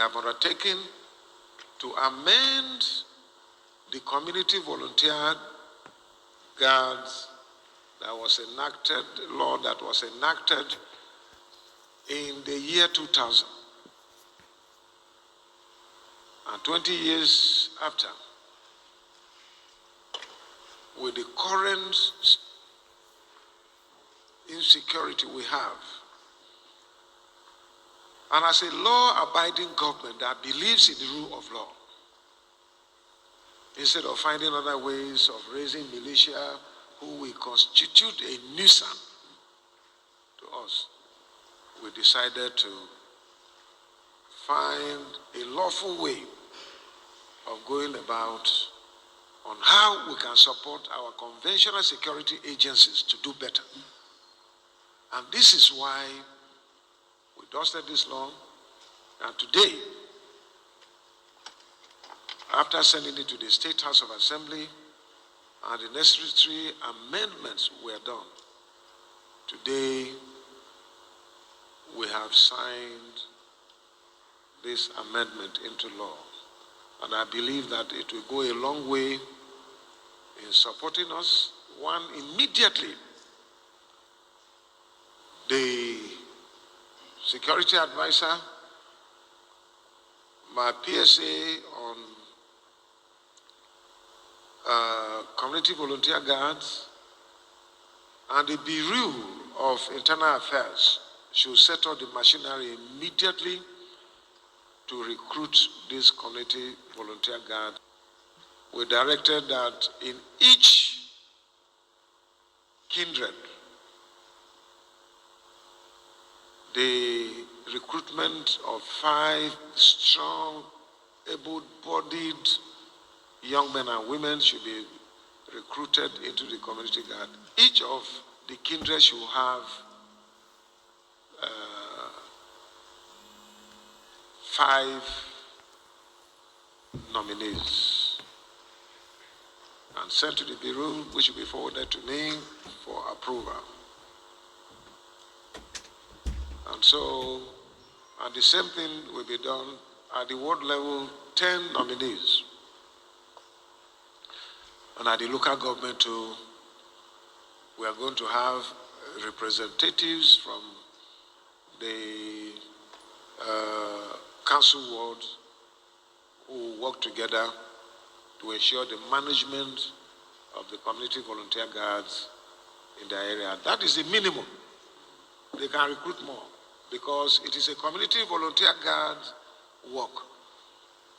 have undertaken to amend the community volunteer guards that was enacted, law that was enacted in the year 2000. And 20 years after, with the current insecurity we have, and as a law-abiding government that believes in the rule of law, instead of finding other ways of raising militia who will constitute a nuisance to us, we decided to find a lawful way of going about on how we can support our conventional security agencies to do better. And this is why we dusted this law, and today, after sending it to the State House of Assembly, and the necessary amendments were done, today we have signed this amendment into law. And I believe that it will go a long way in supporting us. One, immediately, the security advisor, my PSA on community volunteer guards, and the Bureau of Internal Affairs should set up the machinery immediately to recruit this community volunteer guard. We directed that in each kindred, the recruitment of 5 strong, able-bodied young men and women should be recruited into the community guard. Each of the kindred should have 5 nominees and sent to the Bureau, which will be forwarded to me for approval. And so, and the same thing will be done at the ward level, 10 nominees. And at the local government too, we are going to have representatives from the council ward who work together to ensure the management of the community volunteer guards in the area. That is the minimum. They can recruit more because it is a community volunteer guard work.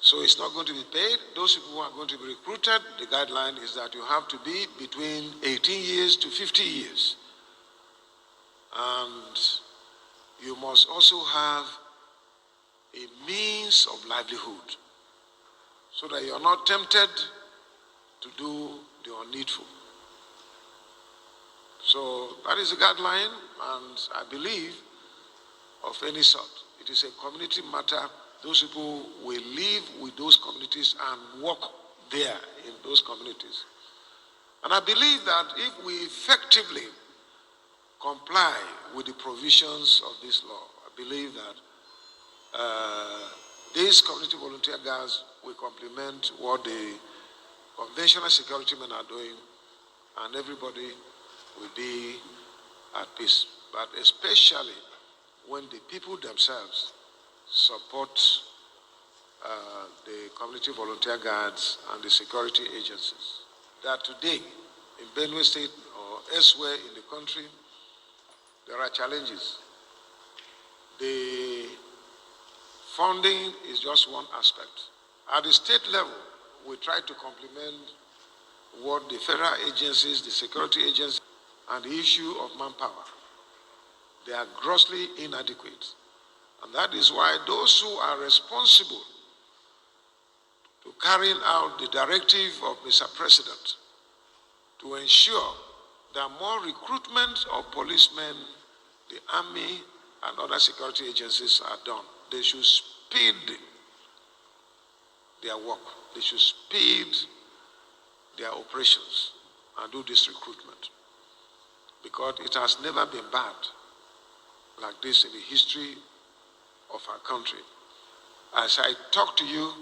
So it's not going to be paid. Those people who are going to be recruited, the guideline is that you have to be between 18 years to 50 years. And you must also have a means of livelihood so that you are not tempted to do the unneedful. So that is the guideline, and I believe of any sort. It is a community matter. Those people will live with those communities and work there in those communities. And I believe that if we effectively comply with the provisions of this law, I believe that these community volunteer guards will complement what the conventional security men are doing, and everybody will be at peace. But especially when the people themselves support the community volunteer guards and the security agencies. That today, in Benue State or elsewhere in the country, there are challenges. The funding is just one aspect. At the state level, we try to complement what the federal agencies, the security agencies, and the issue of manpower. They are grossly inadequate. And that is why those who are responsible to carrying out the directive of Mr. President to ensure that more recruitment of policemen, the army, and other security agencies are done. They should speed their work. They should speed their operations and do this recruitment. Because it has never been bad like this in the history of our country. As I talk to you,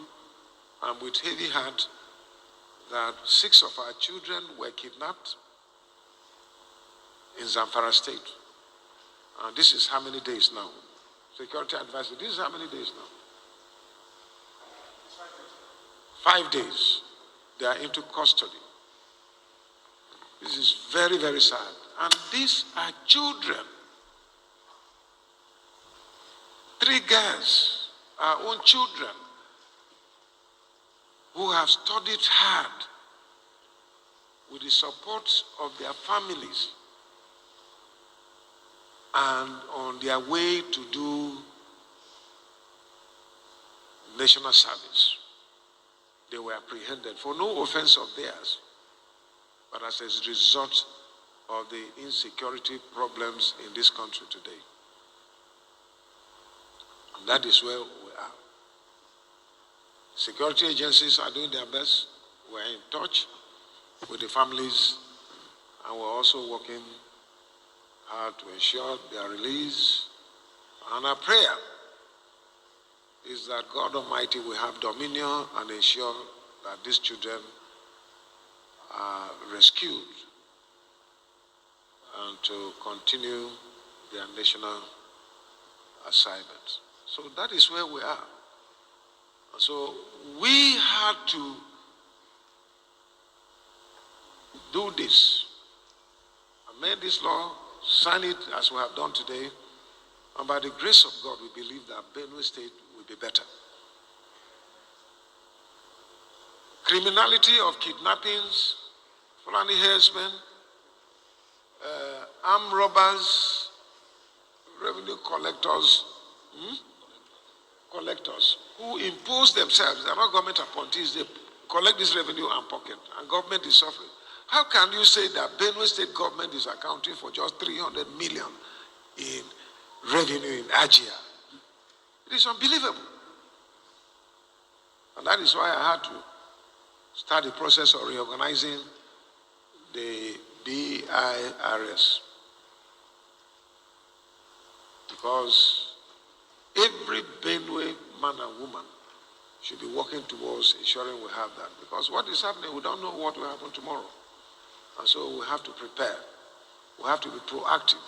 I'm with heavy heart that 6 of our children were kidnapped in Zamfara State. And this is how many days now? Security advisor, this is how many days now? 5 days. They are into custody. This is very, very sad. And these are children. 3 girls, our own children, who have studied hard with the support of their families and on their way to do national service. They were apprehended for no offense of theirs, but as a result of the insecurity problems in this country today. And that is where we are. Security agencies are doing their best. We're in touch with the families, and we're also working hard to ensure their release. And our prayer is that God Almighty will have dominion and ensure that these children are rescued and to continue their national assignment. So that is where we are. And so we had to do this, amend this law, sign it as we have done today, and by the grace of God, we believe that Benue State will be better. Criminality of kidnappings, Fulani herdsmen, armed robbers, revenue collectors, who impose themselves, they are not government appointees, they collect this revenue and pocket, and government is suffering. How can you say that Benue State government is accounting for just 300 million in revenue in Ajia? It is unbelievable. And that is why I had to start the process of reorganizing the BIRS. Because every Benue man and woman should be working towards ensuring we have that. Because what is happening, we don't know what will happen tomorrow. And so we have to prepare. We have to be proactive.